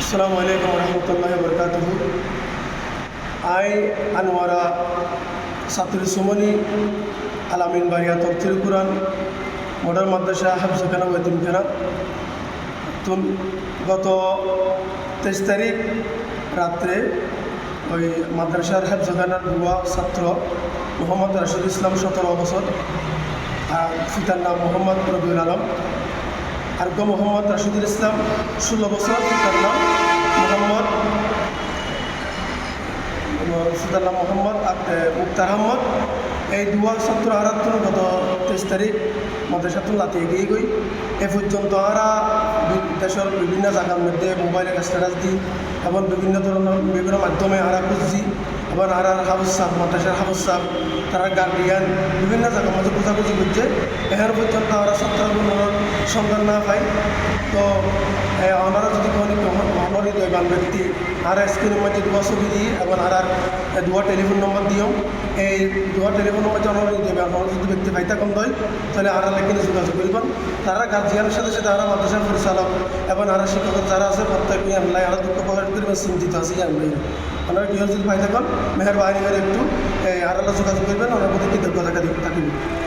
আসসালামু আলাইকুম রহমতুল্লাহি বরকাতুহু। আই আনোয়ারা ছাত্রী সুমনি আলামিন বাড়িয়া তফসির কুরআন মডার্ন মাদ্রাসা হাফজখানা ও এতিমখানা তুন গত 23 তারিখ রাত্রে ওই মাদ্রাসার হাফজখানার ভুয়া ছাত্র মোহাম্মদ রাশিদ ইসলাম 17 বছর, আর পিতার নাম মোহাম্মদ রবিউল আলম, আর মোহাম্মদ রাশিদুল ইসলাম 16 বছর, পিতার নাম মোহাম্মদ মুক্তার আহমদ। এই দুয়া ছাত্র আরাত্তর গত 23 তারিখ মাদ্রাসাতুন লাতে এগিয়ে গই। এ পর্যন্ত আরা দেশের বিভিন্ন জায়গার মধ্যে মোবাইলের স্ট্যাটাস দিই এবং বিভিন্ন মাধ্যমে আরা খুঁজছি এবং আরার হাফজ সাহেব, মাদ্রাসার হাফজ সাহেব, তারা গার্ডিয়ান বিভিন্ন জায়গার মধ্যে খোঁজাখুঁজি করছে। এখানে পর্যন্ত আমরা ছাত্রগুলোর সন্ধান না পাই। তো ওনারা যদি কোনো দৈবান ব্যক্তি আর স্ক্রিনের মধ্যে দুয়া ছবি দিই এবং আর দুয়া টেলিফোন নম্বর দিও। এই দুয়া টেলিফোন নম্বর অনুরোধ দেবে, আপনারা যদি ব্যক্তি ভাইতা কম দেয় তাহলে আর লেখেন যোগাযোগ করবেন। তারা গার্জিয়ানের সাথে সাথে আরা মাদ্রাসার পরিচালক এবং আরা শিক্ষক যারা আছে প্রত্যেক আনলাই আরা দুঃখ প্রকাশ করবেন, চিন্তিত আছে আনলাই। আপনারা গৃহ যদি ভাই থাকেন মেহরবানি করে একটু আরালা যোগাযোগ করবেন, ওনার প্রতি কৃতজ্ঞতা থাকিবেন।